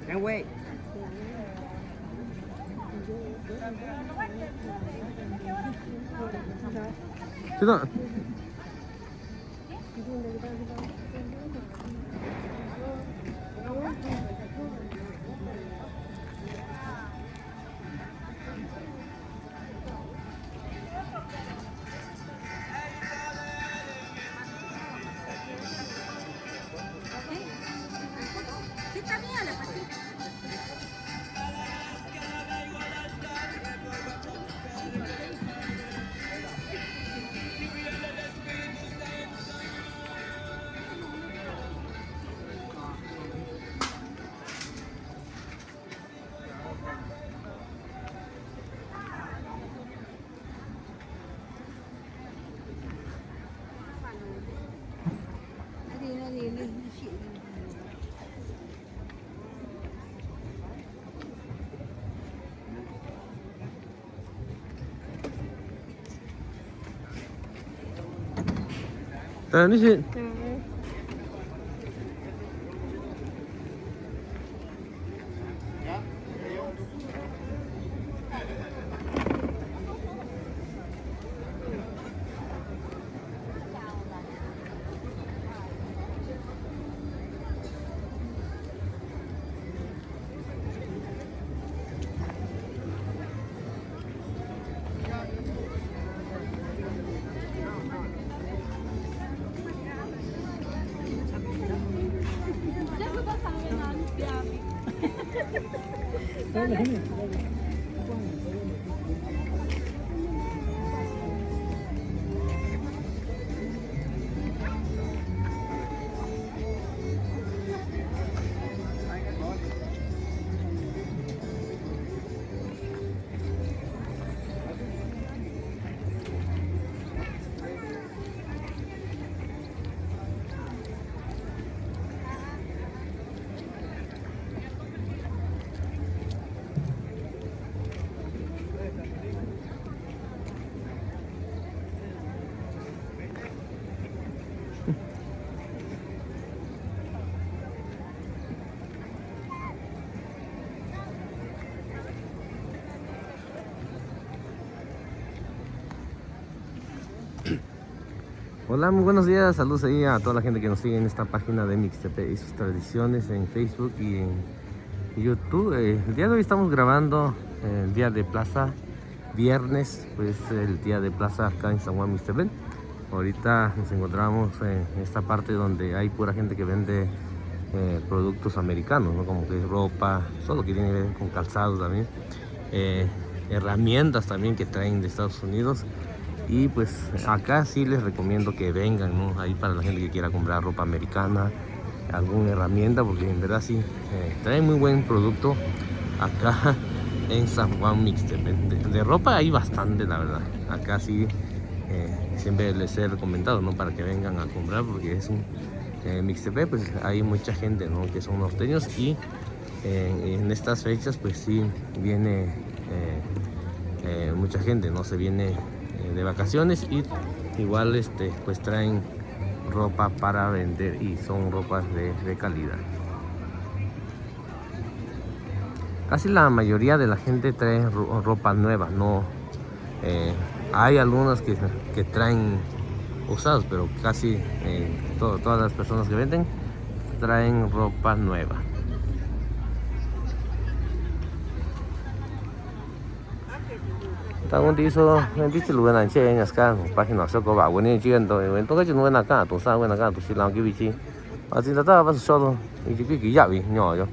Can't wait. Tidak. Ini sih. Hola, muy buenos días, saludos ahí a toda la gente que nos sigue en esta página de Mixtepec y sus tradiciones en Facebook y en YouTube. El día de hoy estamos grabando el día de plaza, viernes, pues el día de plaza acá en San Juan Mixtepec. Ahorita nos encontramos en esta parte donde hay pura gente que vende productos americanos, ¿no? Como que ropa, todo lo que tiene que ver con calzado también, herramientas también que traen de Estados Unidos. Y pues acá sí les recomiendo que vengan, ¿no? Ahí para la gente que quiera comprar ropa americana, alguna herramienta, porque en verdad sí trae muy buen producto acá en San Juan Mixtepec. De ropa hay bastante, la verdad. Acá sí siempre les he recomendado, ¿no? Para que vengan a comprar, porque es un Mixtepec, pues hay mucha gente, ¿no? Que son norteños y en estas fechas pues sí viene mucha gente, ¿no? Se viene de vacaciones y igual pues traen ropa para vender y son ropas de calidad. Casi la mayoría de la gente trae ropa nueva, no hay algunos que traen usados, pero casi todas las personas que venden traen ropa nueva. Tangun di so nanti celu na che nya ska página so ko ba woni ji gan to wen to ka ju na ka to sa wen ka to si lang ki bi chi a ti ta ba so do i ji ki ya bi nyo yo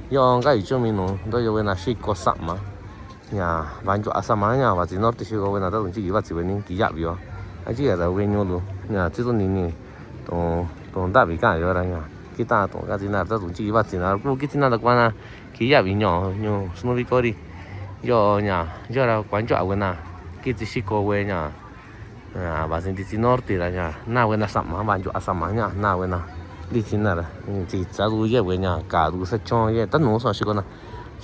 yo ga i chu mi no do yo wen na shi ko sa ma nya ban ju asa ma nya ba ji no ti shi ko wen na do ji ba ji wen ki ya bi yo a ji ga wen nyo lu nya ji zo ni ni to da bi ka yo ra nya ki ta to ga ji na da ji ba ji na ku ki ti na da kwa na ki ya bi nyo nyo sno bi ko ri yo nhà giờ là quán trọ của na cái gì cô quê nhà bà xin đi norte là nhà na quê na sắm mà bạn chỗ sắm mà nhà na quê na đi xin là chỉ trả đủ cái quê nhà cả đủ sẽ cho cái tất nổ sao xí con na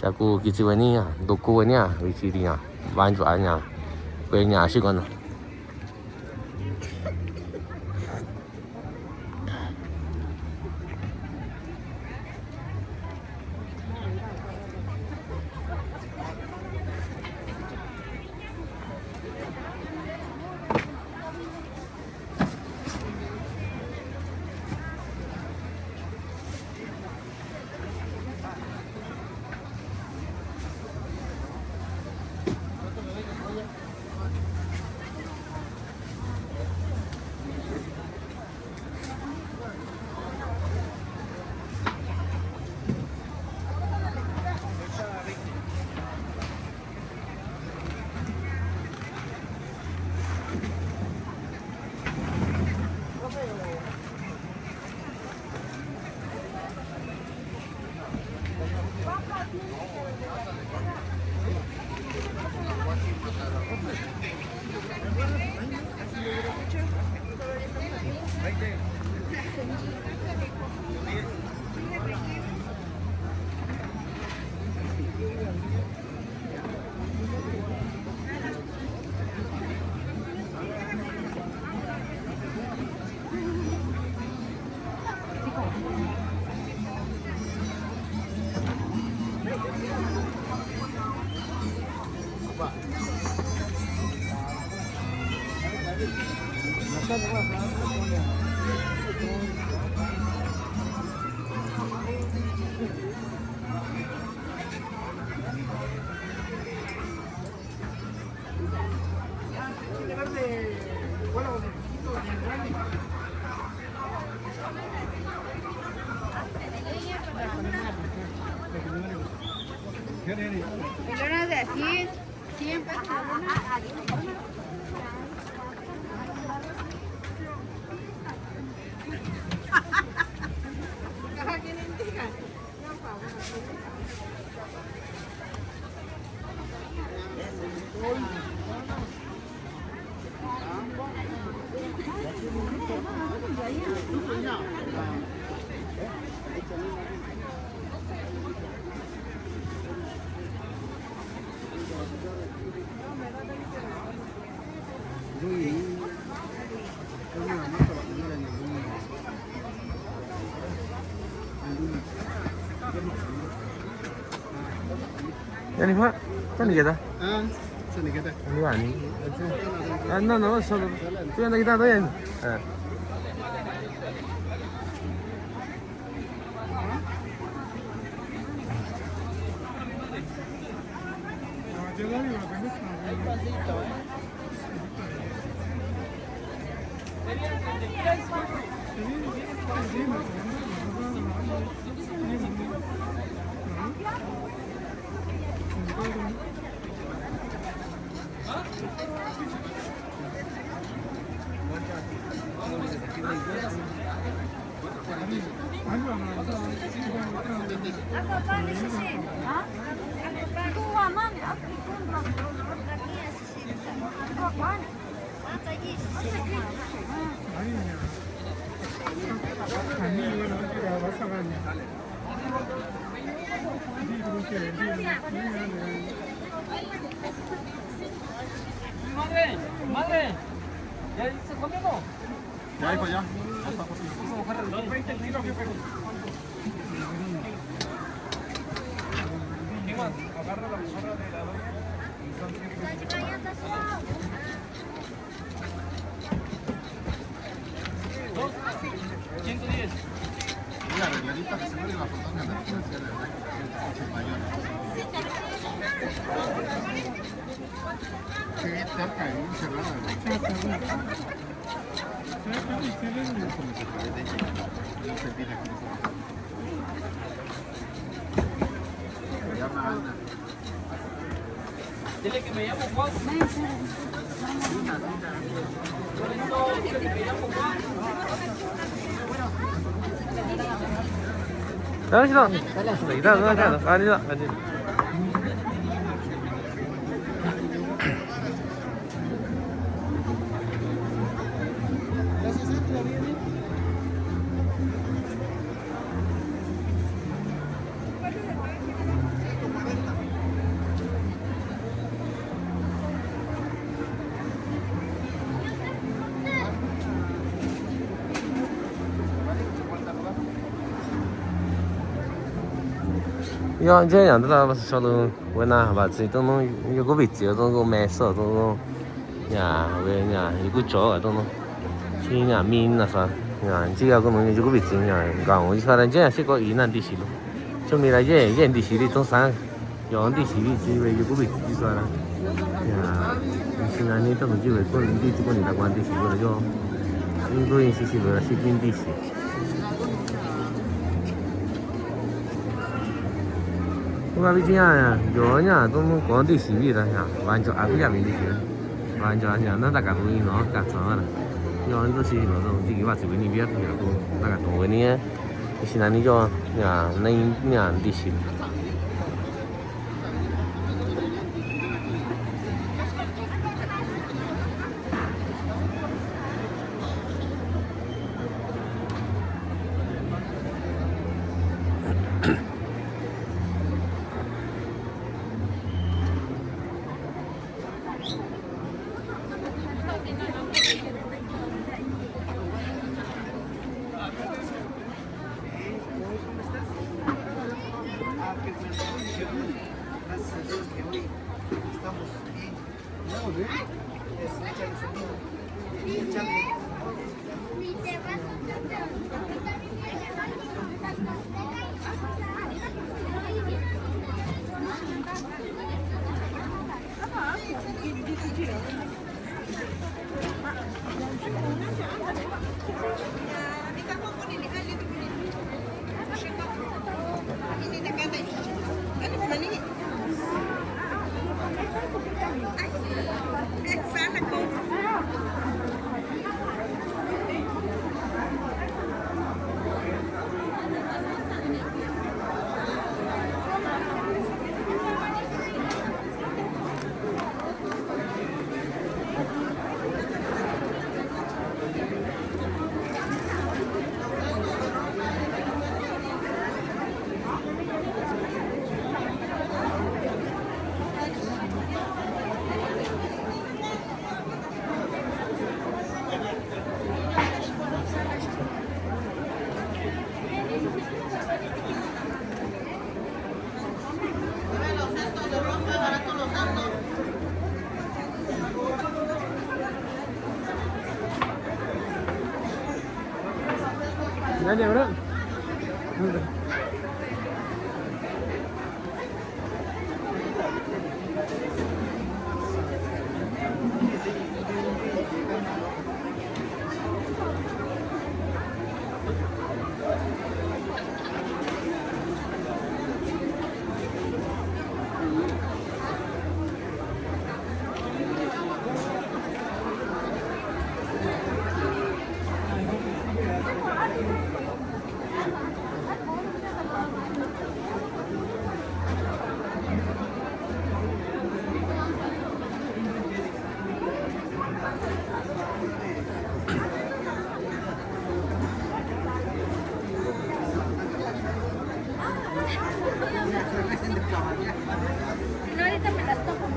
chả cô cái gì quê nhà đồ cô quê nhà vị trí đi nhà bạn chỗ nhà quê nhà xí con na Melona de 100 pesos. Yani Pak, kan kita? Sini kita. Dua ni. No, solo. Tu yang kita tu yang. Madre, ¿ya se comió? Ya, hijo, ya. Mira, arregladita que se muere la fotógrafa de la financiera, ¿verdad? Sí, cerca, muy cerrada. Dile que me llamo Juan. Dile que me llamo Juan. Đó chứ đâu. Đẩy ra ra. Đi ra. Yo这样子啦，不是晓得为哪吧？这都弄有个位置，都个买少，都弄呀，为呀有个脚啊，都弄，去呀面那啥，呀这个个弄有个位置呀，讲我说人家是个云南地区咯，就没来这地区的中山，阳地区的只为有个位置就算了，呀，现在你都能就为个人地这个你的关地区了就，应该是为是边地区。我比这样呀，有人都弄光地洗米的呀，完全不下面的去，完全呀，那大家都用那干啥了？有人都是那种这个话是为你别的呀，都那个东为你，现在你就呀，那样地洗。Nani ahora? No, ahorita me las toco.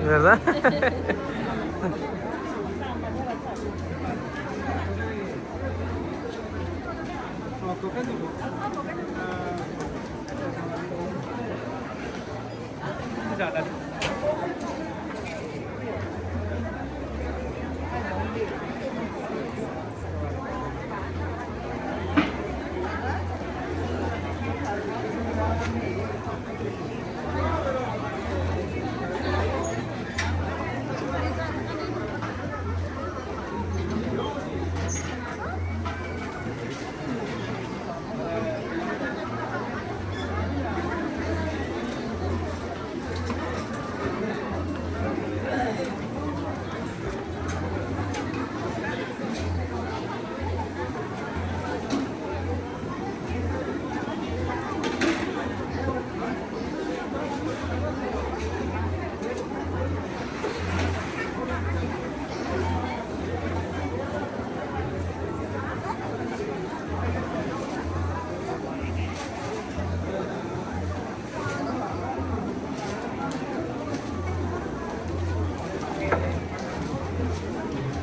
¿Verdad?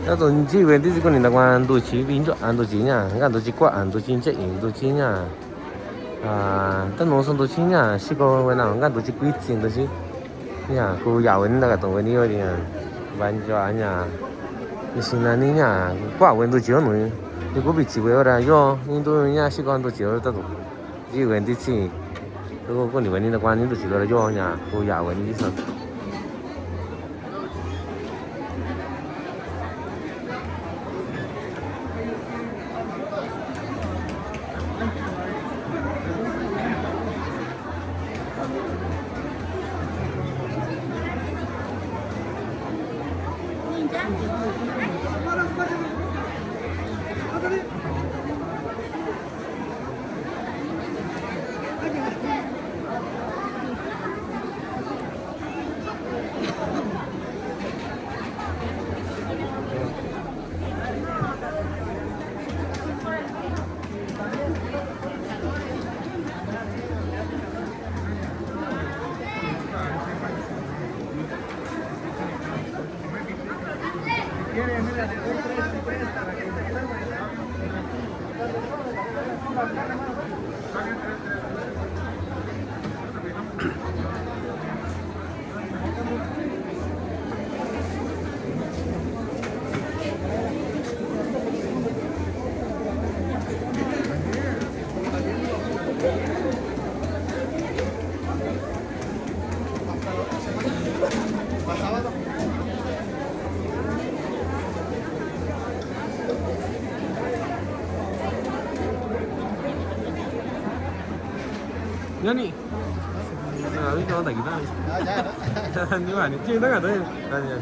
Đó tôi chỉ về đi con này là đồ chỉ bình cho ăn đồ chỉ nha, ăn đồ chỉ quá ăn đồ chỉ chết đồ chỉ nha, tất nông sản đồ chỉ nha, chỉ có cái nào ăn đồ chỉ quý tiền đồ chỉ, nha, cô giàu hơn là cái tổng cái này rồi nha, bán cho anh nha, cái xin là này nha, quá hơn đồ chỉ nữa, nếu có bị chỉ về rồi do, nhưng tôi nha chỉ có ăn đồ chỉ rồi tất đủ, chỉ về đi chỉ, tôi có này về này là quan những đồ chỉ rồi do nha, cô giàu hơn đi sao? Yani. Nah, ini kalau tak kita. Jangan di mana? Kita nggak tahu. Tanya.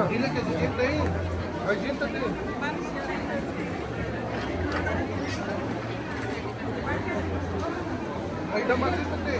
Dile que se siente ahí. Ahí siéntate. Ahí está más, siéntate.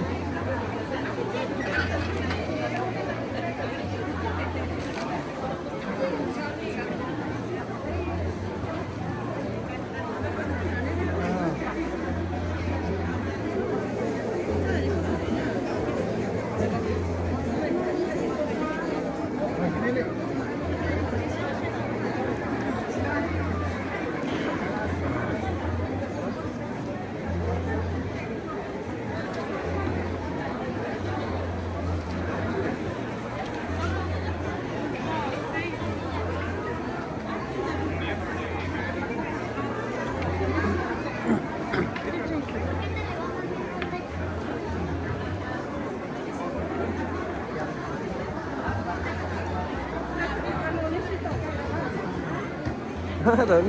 Rồi.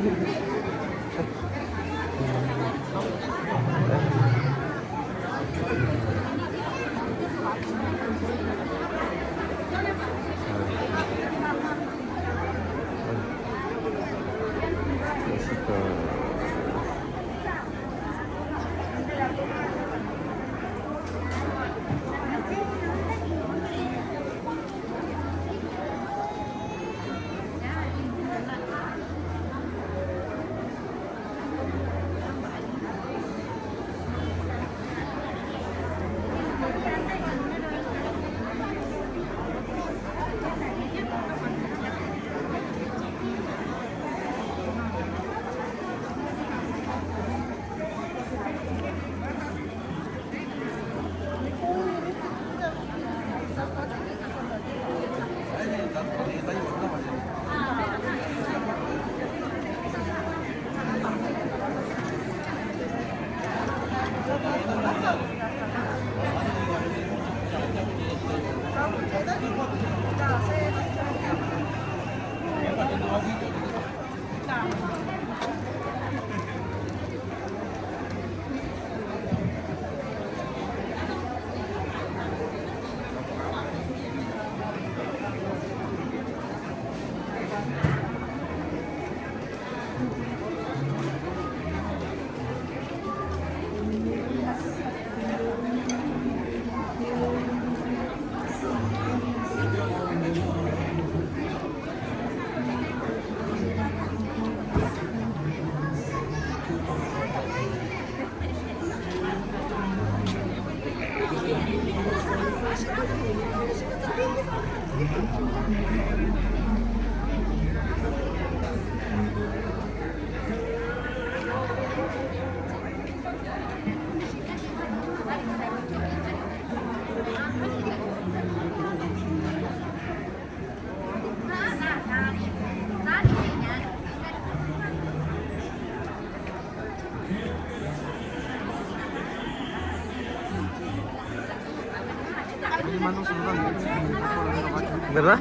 ¿Verdad?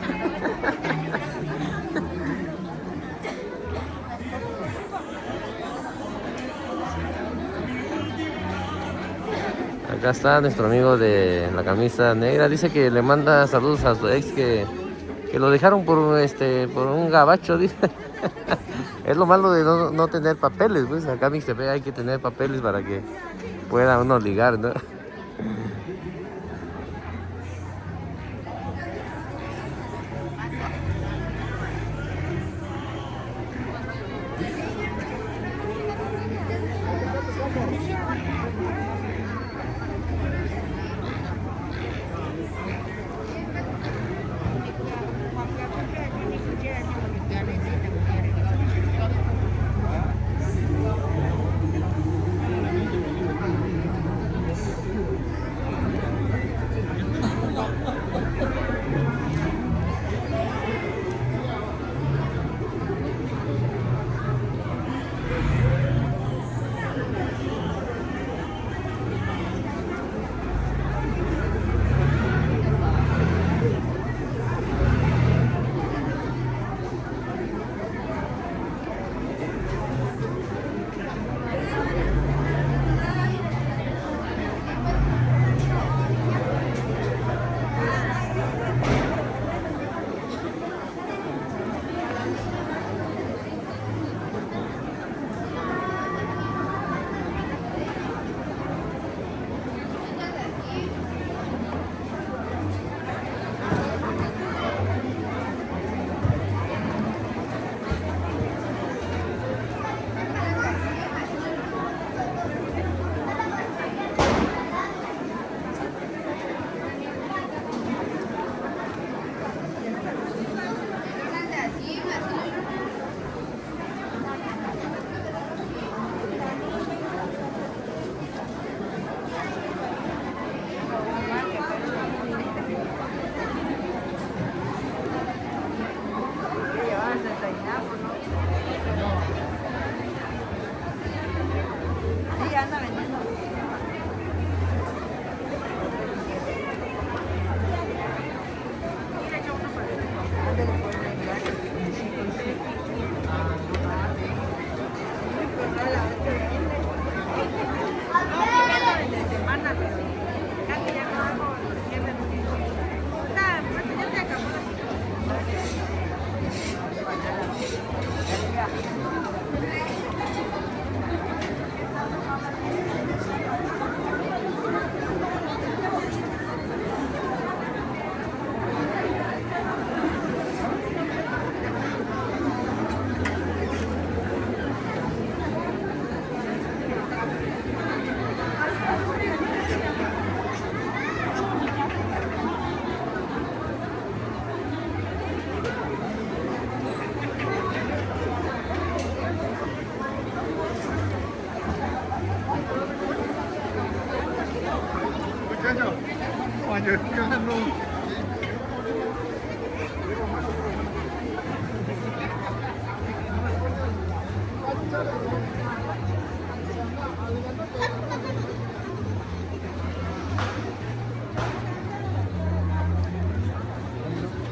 Acá está nuestro amigo de la camisa negra. Dice que le manda saludos a su ex que lo dejaron por un gabacho, dice. Es lo malo de no tener papeles, pues. Acá en Mixtepec hay que tener papeles para que pueda uno ligar, ¿no?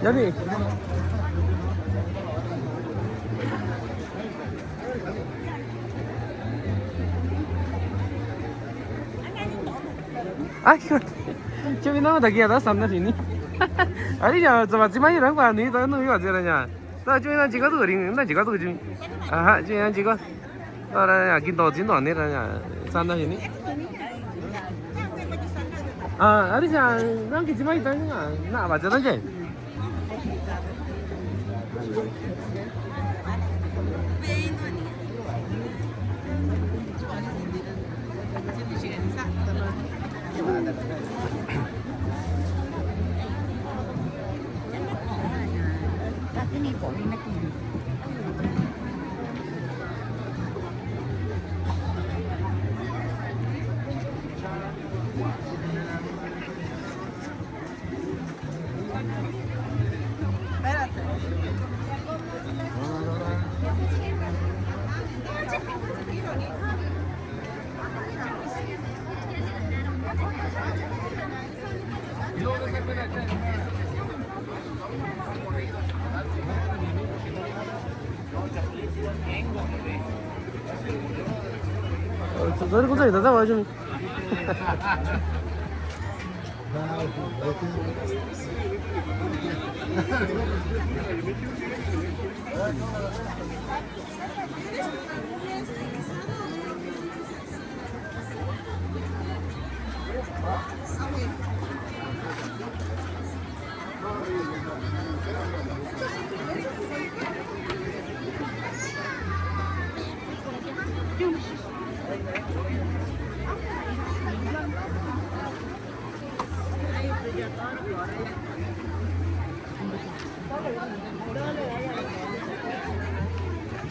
Jadi. Ay, cumi nama tak kira sana sini. Ari ya, coba cuma orang kan ni, tak tahu apa caranya. Tak cumi nak jika tu ring, nak jika tu cumi. Ah, cumi nak jika. Orang ya kita cinta ni orang sana sini. Ah, ari ya, orang kita cuma itu ni, nak apa caranya? Y luego se 너를 고장이 다 잡아 좀.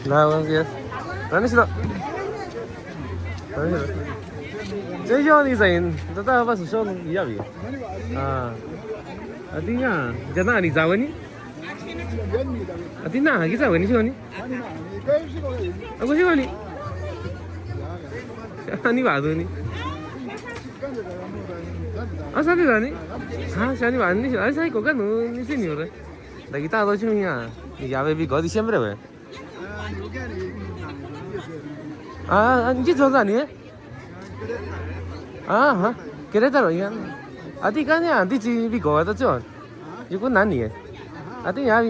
Nada, buenos días. ¿Dónde这叫你人，这大把是小龙一样的。啊，啊，对呀，在哪里找你？啊，对哪里找你去你？啊，我去过你。啊，你娃子呢？啊，啥子你？啊，像你娃你说，啊，啥个个你是牛的？那个大多穷呀，你家外边搞的先不得呗？啊，你做啥呢？啊，给他打呀？啊，对干呀，对这比搞的做，有个男的，啊，对呀，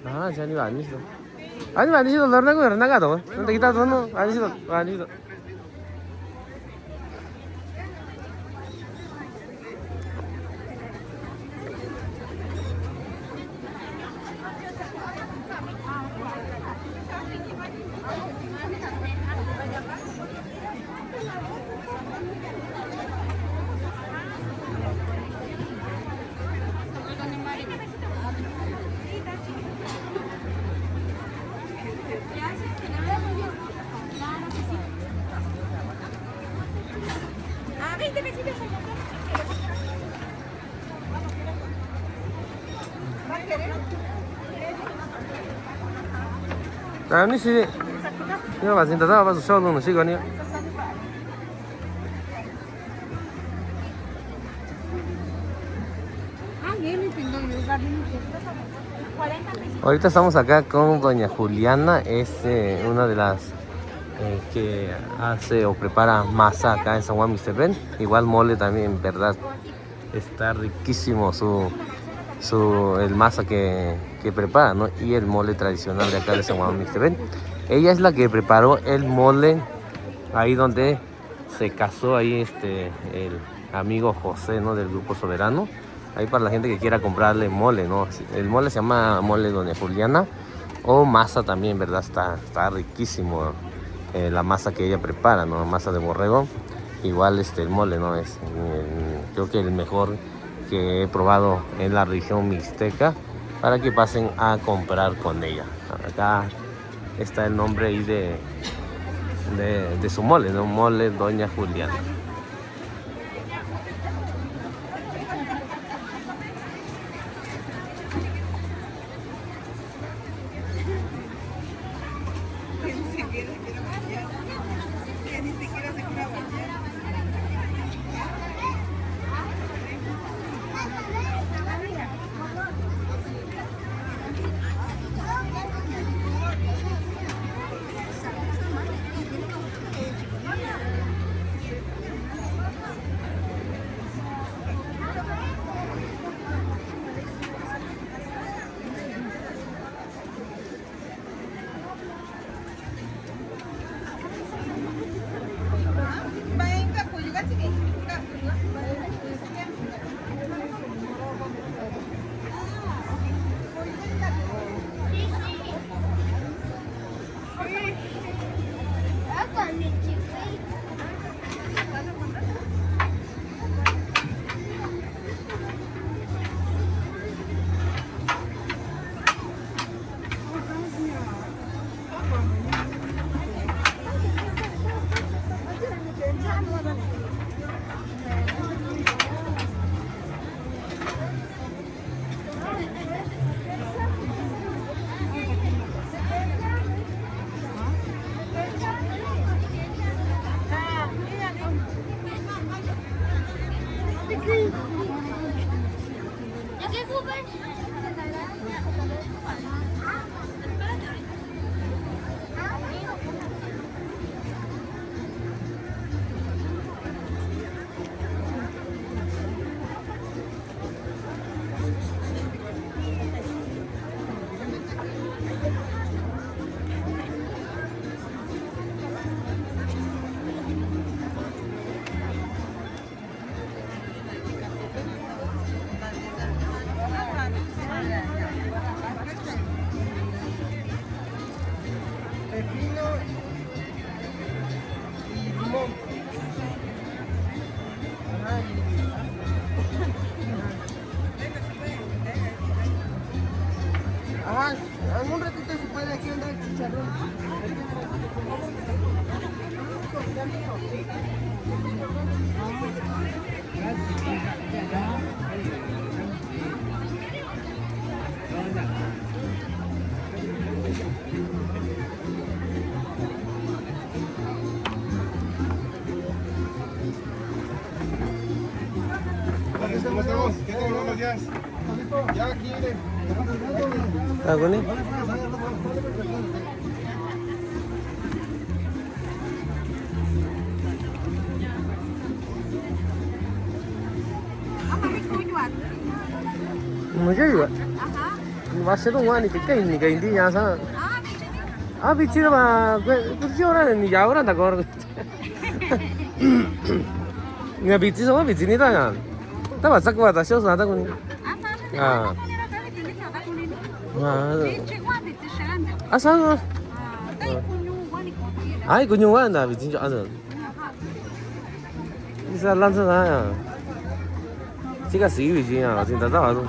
啊，像你娃你说，啊，你娃你说那个多，那个大多呢？啊，你说。啊，你是，你把现在把是小龙的谁个呢？Ahorita estamos acá con doña Juliana, es una de las que hace o prepara masa acá en San Juan Mixtepén. Igual mole también, verdad, está riquísimo el masa que prepara, ¿no? Y el mole tradicional de acá de San Juan Mixtepén. Ella es la que preparó el mole ahí donde se casó ahí el amigo José, ¿no? Del Grupo Soberano. Ahí para la gente que quiera comprarle mole, ¿no? El mole se llama mole doña Juliana o masa también, ¿verdad? Está riquísimo la masa que ella prepara, ¿no? Masa de borrego. Igual el mole, ¿no? Es creo que el mejor que he probado en la región mixteca, para que pasen a comprar con ella. Acá está el nombre ahí de su mole, ¿no? Mole doña Juliana. ¿Cómo estamos? ¿Qué tal? Buenos días. Ya aquí, Tahu ni? Macam juga. Masa tu wani kita ini yang sana. Bicara apa? Kerja orang ni jauh orang tak kau. Nggak bicara sama bicara ni tak kan? Tak pasal kau ada siapa ada kau ni. Asal? Ai kunjungan dah bicara ada. Bisa lancar ya. Jika sih bicara, cinta tak ada.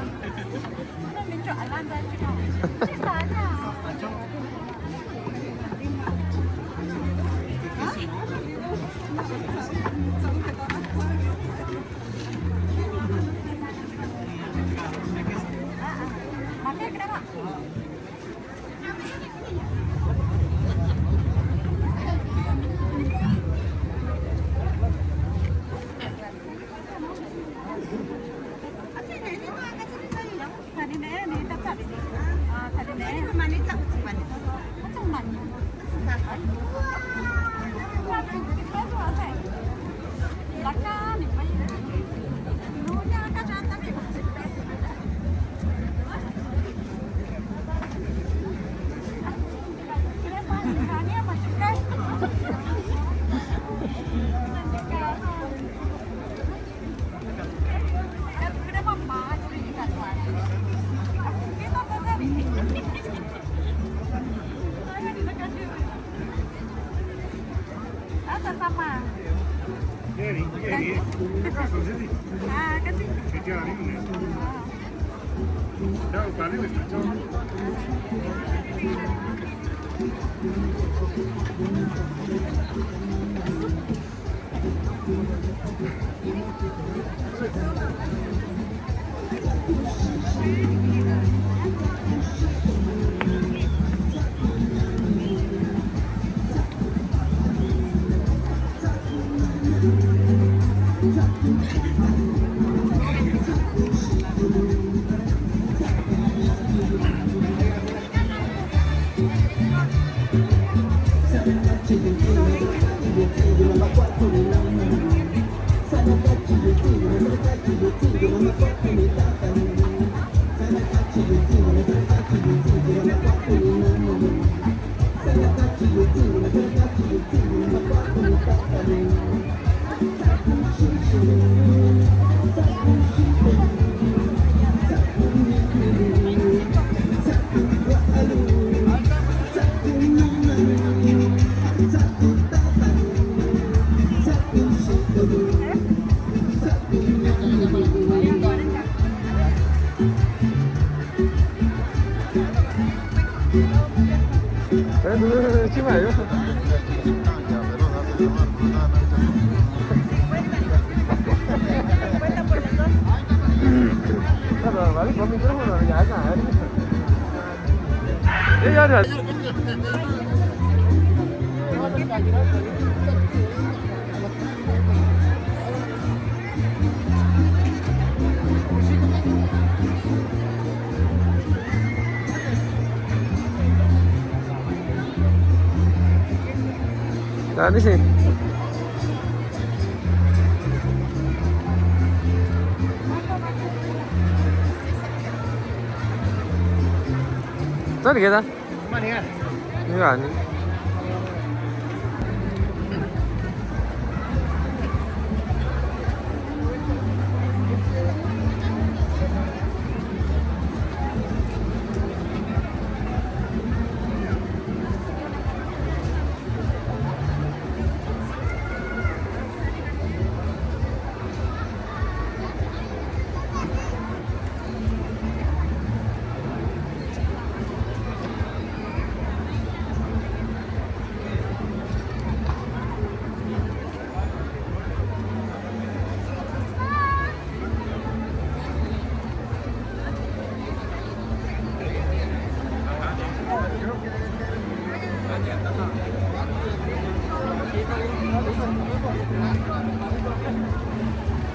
Nah, di sini. Tadi kita? Mana ya? Ini kan.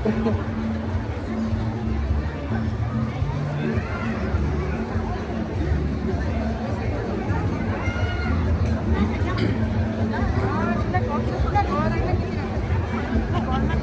Hãy subscribe cho kênh Ghiền Mì Gõ để không bỏ lỡ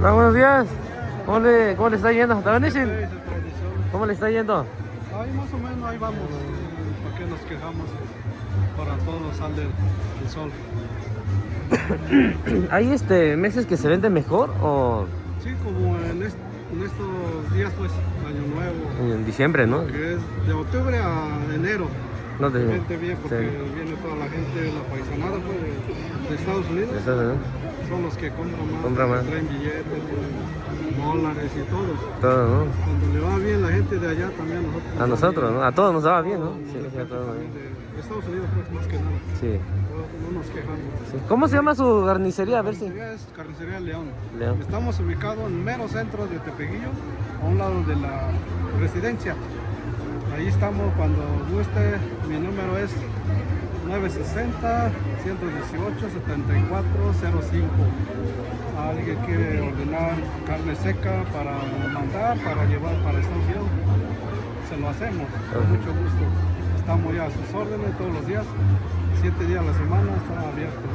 Hola, buenos días. ¿Cómo le está yendo? ¿Está bien? ¿Cómo le está yendo? Ahí más o menos, ahí vamos. ¿Para qué nos quejamos? Para todos sale el sol. ¿Hay meses que se venden mejor o Sí, como en estos días, pues, Año Nuevo, en diciembre, no? que es de octubre a enero. No te Vente bien porque sí. viene toda la gente, la paisanada pues, de Estados Unidos. Eso, ¿no? Son los que compran Compran más. traen billetes, dólares y todo. Todo, ¿no? Cuando le va bien la gente de allá también a nosotros. A nosotros, ¿no? A todos nos daba bien, ¿no? Sí, Sí, sí, a todos. de Estados Unidos pues, más que nada. Sí, No nos quejamos. sí. ¿Cómo se llama su carnicería? A ver si. Carnicería es Carnicería León. León. Estamos ubicados en mero centro de Tepeguillo, a un lado de la residencia. Ahí estamos cuando guste. Mi número es 960-118-7405. Alguien quiere ordenar carne seca para mandar, para llevar para Estados Unidos, se lo hacemos con mucho gusto. Estamos ya a sus órdenes todos los días, 7 días a la semana, está abierto.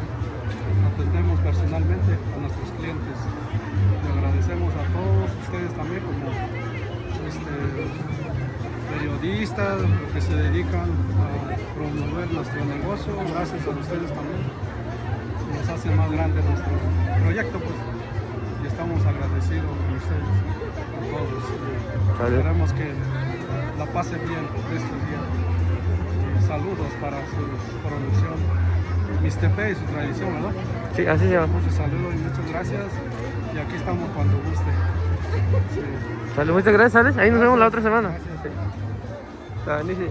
Atendemos personalmente a nuestros clientes. Le agradecemos a todos ustedes también como periodistas que se dedican a promover nuestro negocio. Gracias a ustedes también. Nos hace más grande nuestro proyecto, pues. Y estamos agradecidos con ustedes, a todos. Esperemos que la pase bien estos días. Saludos para su producción. Mixtepe y su tradición, ¿verdad? Sí, así se llama. Muchos saludos y muchas gracias. Y aquí estamos cuando guste. Sí. Sale, muchas gracias, ¿sales? Ahí nos vemos la otra semana. Sí. Sale, sí.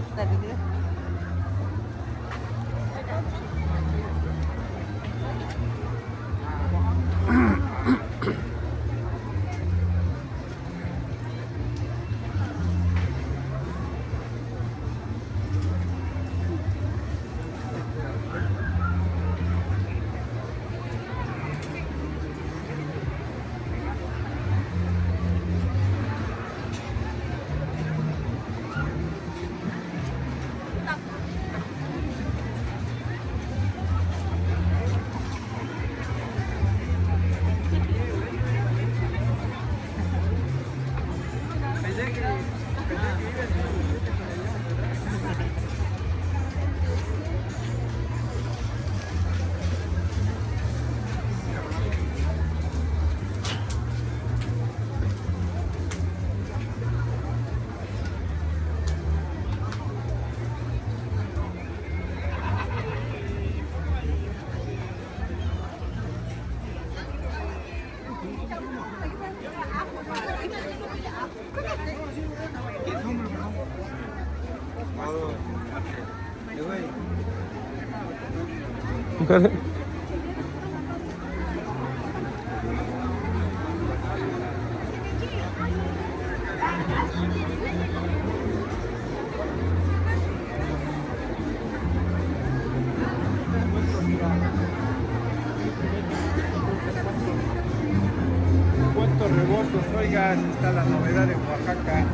Puerto Rebozos, oiga, está la novedad de Oaxaca.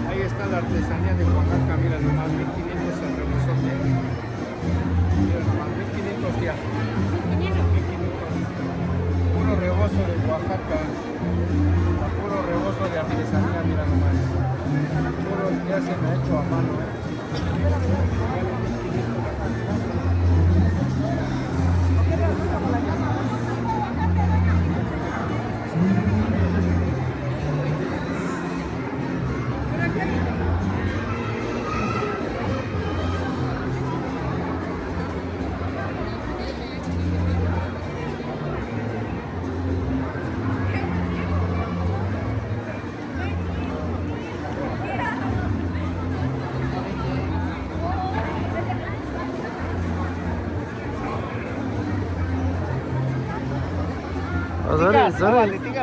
Ahí está la artesanía de Oaxaca, mira nomás, 1500 el rebozote. Mira nomás, 1500 ya. 1500. Puro rebozo de Oaxaca. Puro rebozo de artesanía, mira nomás. Puro ya se me ha hecho a mano,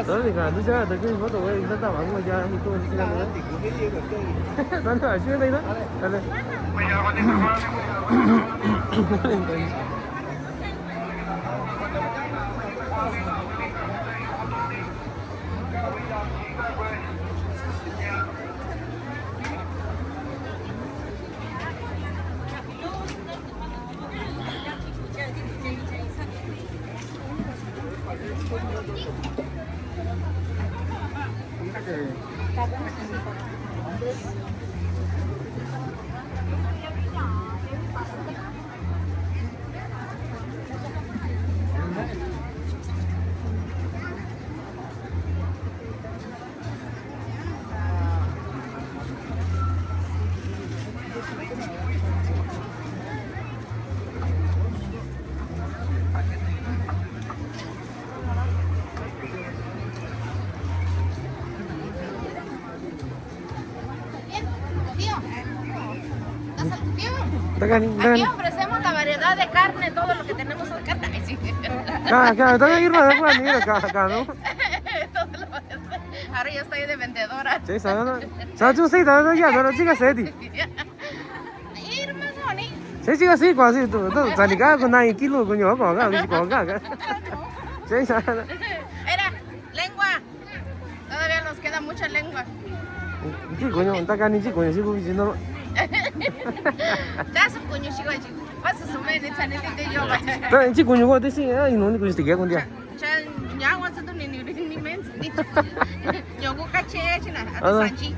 Sorry, cả tôi chơi tôi chơi có tụi em tao bảo người chơi thì tôi chơi nữa. Tao thở chưa đây đó. Đây. Aquí ofrecemos la variedad de carne, todo lo que tenemos de carne. Ay, sí. Ahora yo estoy de vendedora. Irma, Sony. Era, lengua. Todavía nos queda mucha lengua. Ya su puño chico allí. Vas a sumar en San Enrique yo. Ya vas a tener ni mens. Yo go caché china. Sanchi.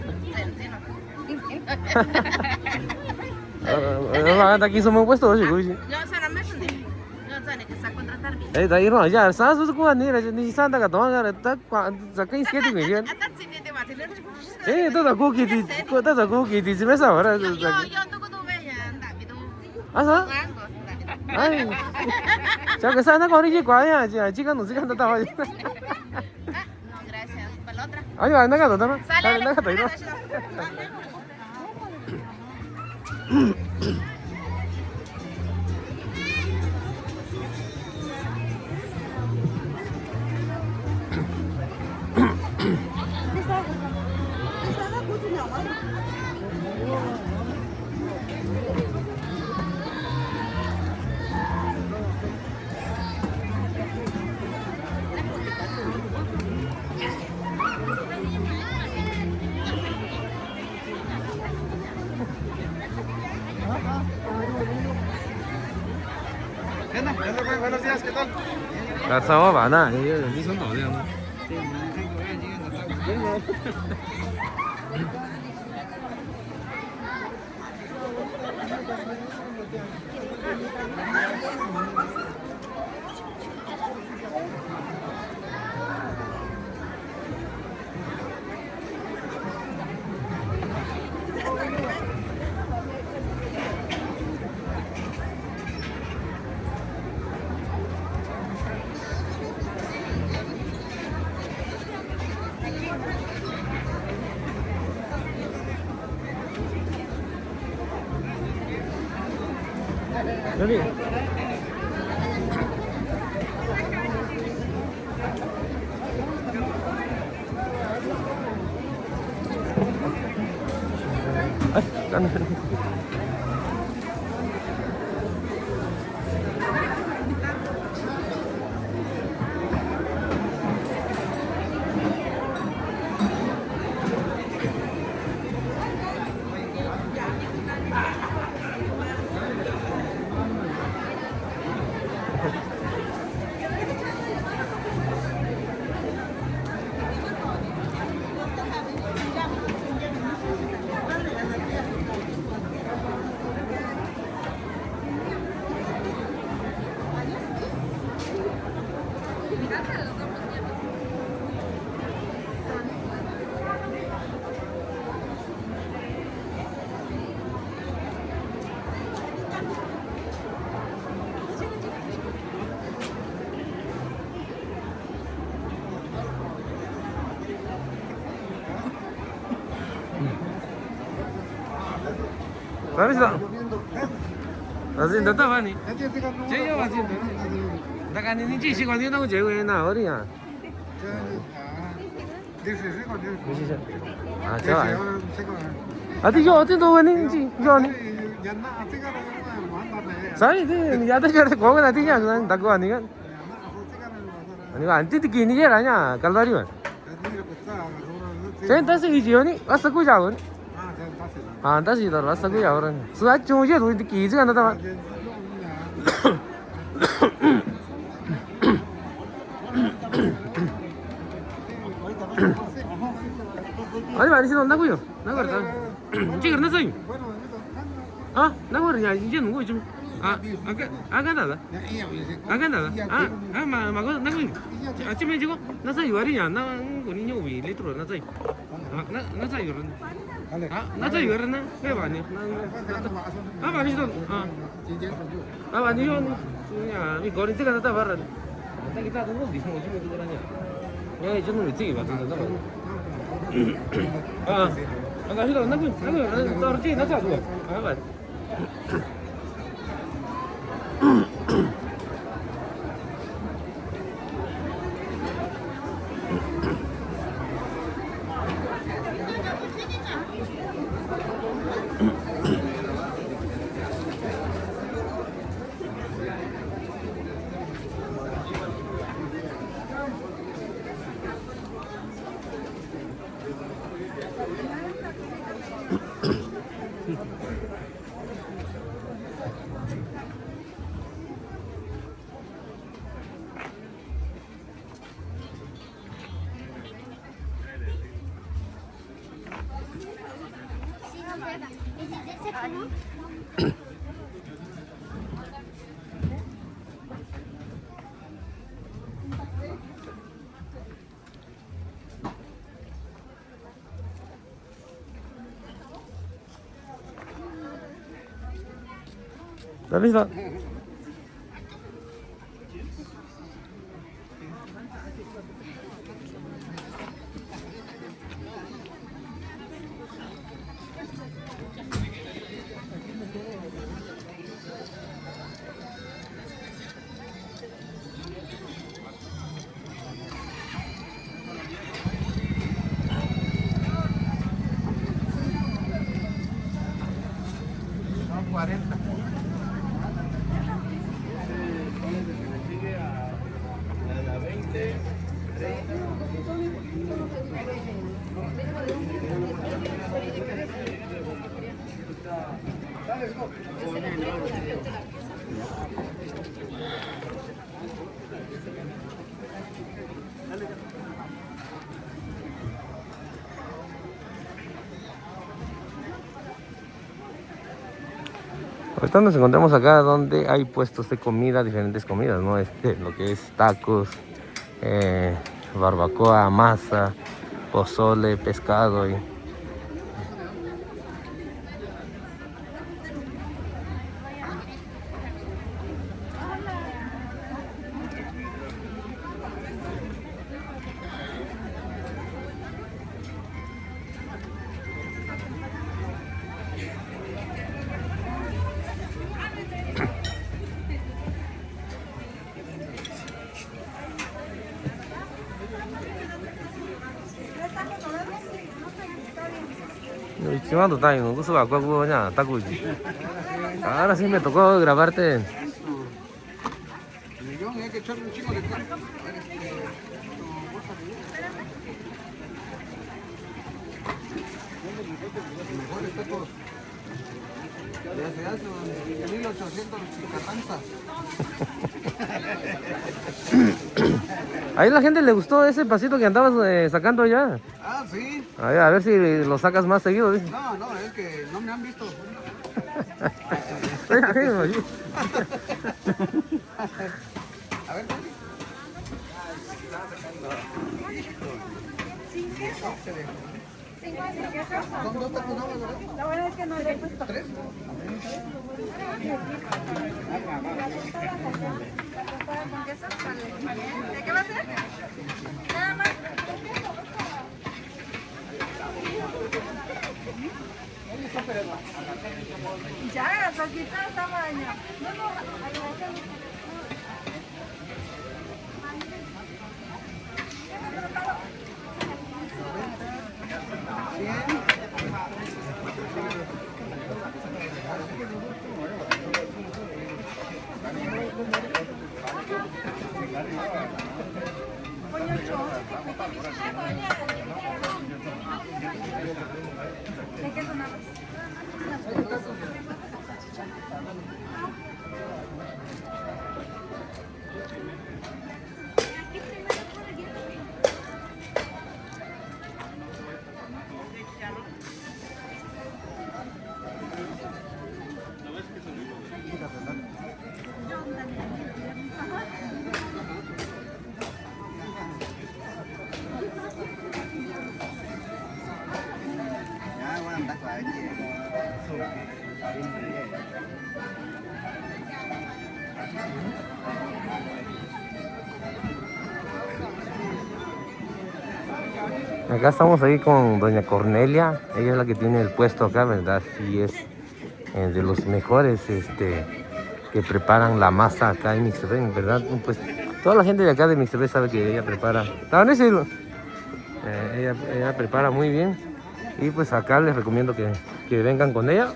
Aquí somos puestos hoje. Yo será más de. Yo sé que está contratar bien. Ê, daí não, já sabe o que é né? Ni santa que toma cara, tá já quem esquece de mim. Até se de bater. Ê, toda cookie de se mesa agora. Yo tô com do velha, David. Ah, só? Ai. Já que sai na corrida de qual já chica não tá tava. No, gracias. ¿Para la otra? Ai, ai, na casa tá não. Sale. Na casa não. Buenos días, ¿qué tal? 가사와 많아. 이 손도 어디야? 여기. 아, 짠. Barista. Así no estaba ni. Yo yo así no. Da kan ni ji si quan ni no je we na ori ya. 아, 저. 아디 요 어디 너 왜는지 요니. 사이 디 야다 저래 고가 나디냐 그냥 다고 아니가. 아니가 안 띠띠기 니 얘라냐 갈라리원. 쟤 다시 이지요니 왔어 구자원. 아, 다시 더 왔어 구자원. 수아 중에 도 띠기 이지가 나다. 아니 많이 씻어 나고요. 나고요. 지금 나서요. 아 나고요. 이제 누구 좀 아까 나다. 아까 나다. 마고 나고요. 아침에 지고 나서 요리냐 나 거니 요위 리트로 나서. 나서 요런. 나서 요런나 왜 많이. 많이 씻어. 많이 요. 야, 이 거리 찍어 놨다 봐라. kita tunggu di semua juga pikirannya. Ya itu nanti waktu itu apa? Enggak sudah, nanti torci nanti aku. Apa? ¿Está lista? Son 40. Ahorita nos encontramos acá donde hay puestos de comida, diferentes comidas, ¿no? Lo que es tacos, barbacoa, masa, pozole, pescado y... Chimando está no gusto va cuaco ya taco. Ahora sí me tocó grabarte. Millón, hay que echarle un chingo de carne. Mejor está todo. Ya se hace en 1800 Chicatanza. Ahí la gente le gustó ese pasito que andabas sacando allá. Ah, sí. A ver si lo sacas más seguido, dice. No, no, es que no me han visto. A ver, son 2 tacos nada más, ¿verdad? La verdad es que no le he puesto. 3. ¿De qué va a ser? Nada más. Ya, las salchichas están bañadas. ¿De qué son? Acá estamos ahí con doña Cornelia, ella es la que tiene el puesto acá, ¿verdad? Y es de los mejores que preparan la masa acá en Mixtepec, ¿verdad? Pues toda la gente de acá de Mixtepec sabe que ella prepara, ella prepara muy bien. Y pues acá les recomiendo que vengan con ella.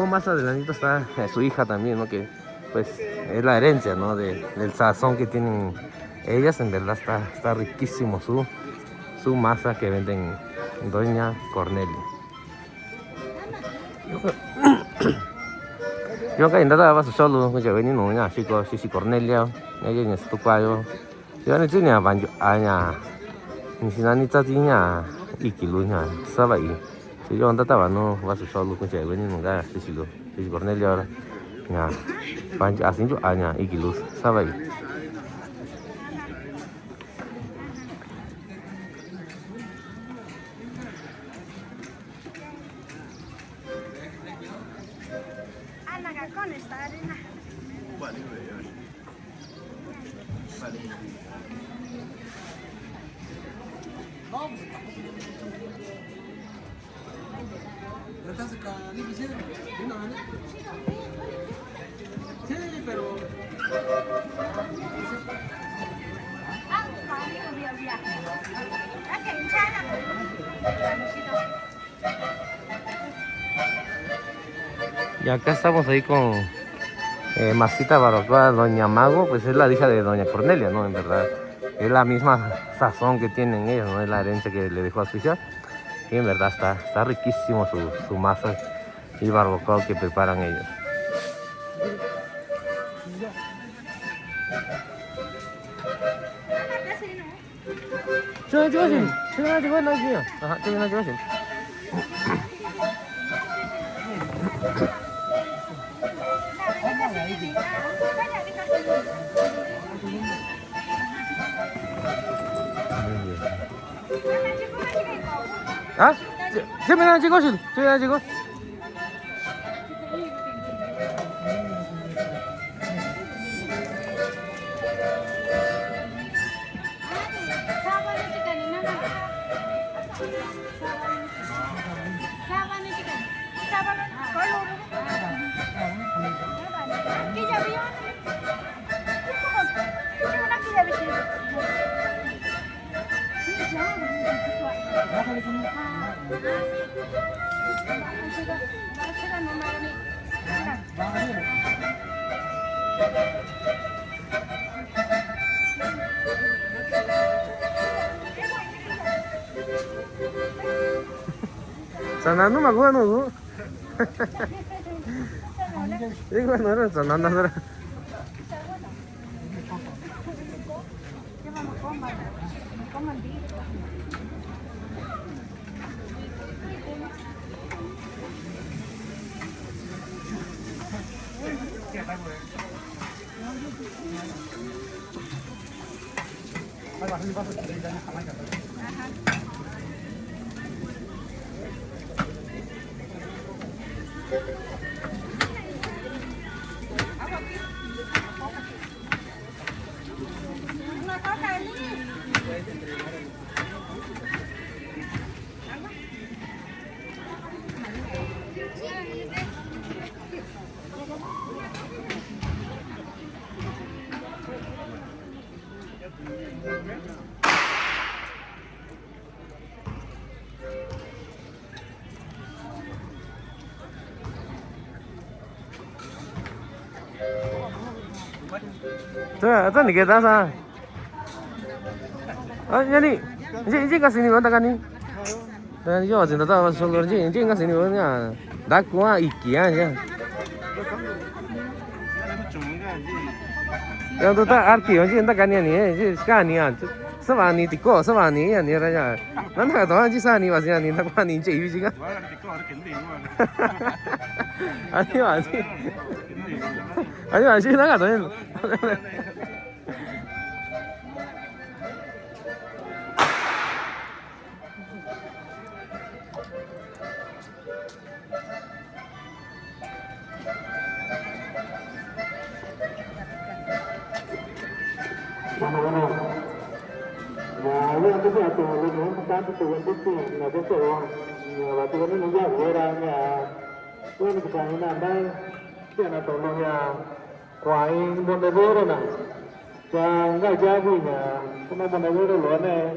Más adelantito está su hija también, ¿no? Que pues es la herencia, ¿no? Del sazón que tienen ellas. En verdad está riquísimo su masa que venden doña Cornelia. Yo acá 인다다 와서 solo 그저 웬이 노냐 시고 시시 Cornelia 여기 이제 또 봐요. 여기 지냐 반주 아냐. 니시나니 짜지냐 1kg 사바이. Yo anda no vas a solo con chévere ni nunca si Cornelia ahora ya pancha así yo aña 1kg sabe Sí, pero... Y acá estamos ahí con Masita Barbacoa, doña Mago, pues es la hija de doña Cornelia, ¿no? En verdad, es la misma sazón que tienen ellos, ¿no? Es la herencia que le dejó a su hija. Y en verdad está riquísimo su masa y barbacoa que preparan ellos. ¿Ah? ¿Sí me dan chicos? ¿Sí me dan chicos? Sanando maguano, ¿no? Digo, no era sanando, no era. Ito ni kita sa. Yani, ini kasih ni mana kan ni? Dan yo cinta tahu soal ini kasih ni mana? Dak kuah ikian ya. Yang tu tak arti, ini entah kan ni, ini sekarang ni ah. Sebab ni tiko, sebab ni ya ni raja. Nanti kata orang jisa ni pasnya ni tak kuah ni cewek juga. Ayo asyik. Ayo asyik nak kata ni. yang tu dia tu, lu kan tu yang tu na tu tu, wa tu ni ya wa ya, tu ni kita ni na dia na tu ya, kuai bon de boro na, jangan jadi na, cuma bon de boro lo ne.